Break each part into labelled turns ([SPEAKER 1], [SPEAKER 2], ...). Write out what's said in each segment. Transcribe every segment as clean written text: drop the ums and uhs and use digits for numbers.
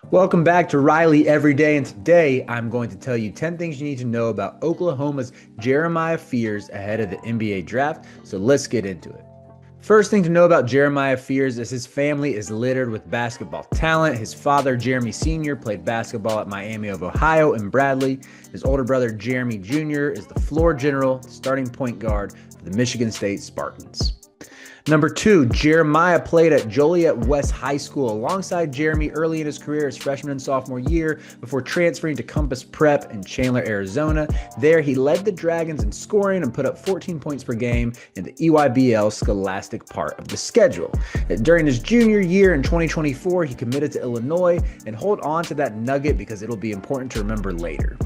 [SPEAKER 1] Welcome back to Riley Every Day, and today I'm going to tell you 10 things you need to know about Oklahoma's Jeremiah Fears ahead of the NBA draft, so let's get into it. First thing to know about Jeremiah Fears is his family is littered with basketball talent. His father, Jeremy Sr., played basketball at Miami of Ohio and Bradley. His older brother, Jeremy Jr., is the floor general, starting point guard for the Michigan State Spartans. Number 2, Jeremiah played at Joliet West High School alongside Jeremy early in his career as freshman and sophomore year before transferring to Compass Prep in Chandler, Arizona. There, he led the Dragons in scoring and put up 14 points per game in the EYBL scholastic part of the schedule. During his junior year in 2024, he committed to Illinois, and hold on to that nugget because it'll be important to remember later.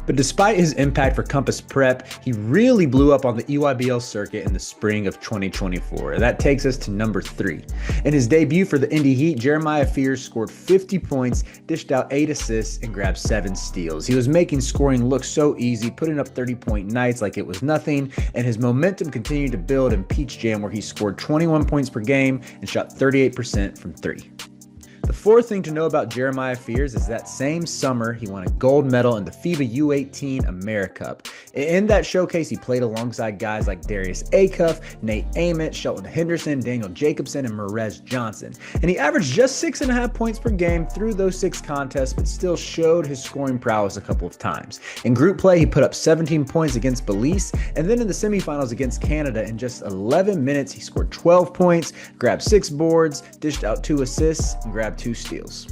[SPEAKER 1] But despite his impact for Compass Prep, he really blew up on the EYBL circuit in the spring of 2024. And that takes us to number 3. In his debut for the Indy Heat, Jeremiah Fears scored 50 points, dished out 8 assists, and grabbed 7 steals. He was making scoring look so easy, putting up 30-point nights like it was nothing, and his momentum continued to build in Peach Jam, where he scored 21 points per game and shot 38% from 3. The fourth thing to know about Jeremiah Fears is that same summer, he won a gold medal in the FIBA U18 AmeriCup. In that showcase, he played alongside guys like Darius Acuff, Nate Ament, Shelton Henderson, Daniel Jacobson, and Merez Johnson. And he averaged just 6.5 points per game through those 6 contests, but still showed his scoring prowess a couple of times. In group play, he put up 17 points against Belize, and then in the semifinals against Canada, in just 11 minutes, he scored 12 points, grabbed 6 boards, dished out 2 assists, and grabbed 2 steals.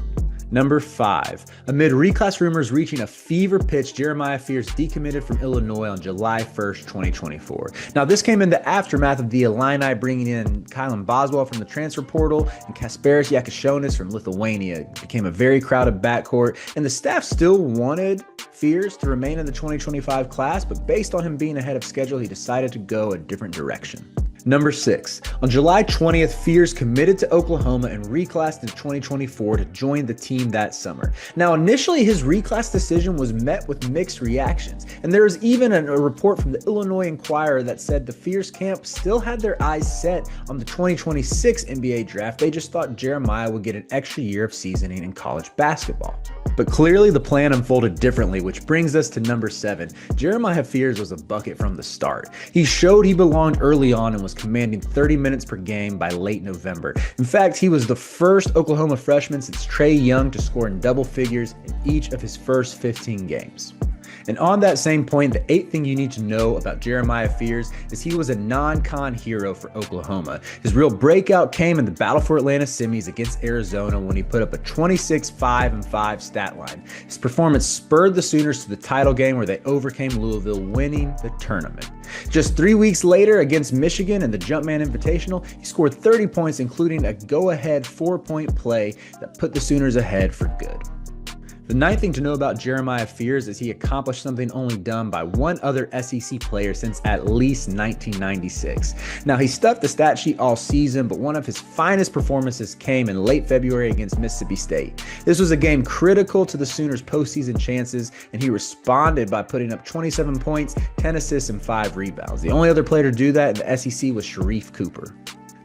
[SPEAKER 1] Number 5. Amid reclass rumors reaching a fever pitch, Jeremiah Fears decommitted from Illinois on July 1st, 2024. Now, this came in the aftermath of the Illini bringing in Kylan Boswell from the transfer portal and Kasparis Yakashonis from Lithuania. It became a very crowded backcourt, and the staff still wanted Fears to remain in the 2025 class, but based on him being ahead of schedule, he decided to go a different direction. Number 6. On July 20th, Fears committed to Oklahoma and reclassed in 2024 to join the team that summer. Now, initially, his reclass decision was met with mixed reactions, and there was even a report from the Illinois Inquirer that said the Fears camp still had their eyes set on the 2026 NBA draft. They just thought Jeremiah would get an extra year of seasoning in college basketball. But clearly the plan unfolded differently, which brings us to number 7. Jeremiah Fears was a bucket from the start. He showed he belonged early on and was commanding 30 minutes per game by late November. In fact, he was the first Oklahoma freshman since Trae Young to score in double figures in each of his first 15 games. And on that same point, the 8th thing you need to know about Jeremiah Fears is he was a non-con hero for Oklahoma. His real breakout came in the Battle for Atlanta semis against Arizona when he put up a 26-5-5 stat line. His performance spurred the Sooners to the title game where they overcame Louisville, winning the tournament. Just 3 weeks later against Michigan in the Jumpman Invitational, he scored 30 points, including a go-ahead 4-point play that put the Sooners ahead for good. The 9th thing to know about Jeremiah Fears is he accomplished something only done by one other SEC player since at least 1996. Now, he stuffed the stat sheet all season, but one of his finest performances came in late February against Mississippi State. This was a game critical to the Sooners' postseason chances, and he responded by putting up 27 points, 10 assists, and 5 rebounds. The only other player to do that in the SEC was Sharif Cooper.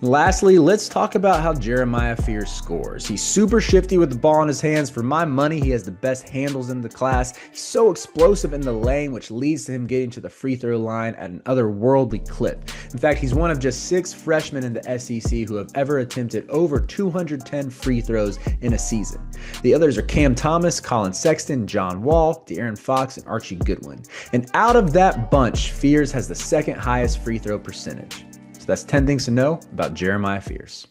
[SPEAKER 1] Lastly, let's talk about how Jeremiah Fears scores. He's super shifty with the ball in his hands. For my money, he has the best handles in the class. He's so explosive in the lane, which leads to him getting to the free throw line at an otherworldly clip. In fact, he's one of just 6 freshmen in the SEC who have ever attempted over 210 free throws in a season. The others are Cam Thomas, Colin Sexton, John Wall, De'Aaron Fox, and Archie Goodwin. And out of that bunch, Fears has the 2nd highest free throw percentage. So that's 10 things to know about Jeremiah Fears.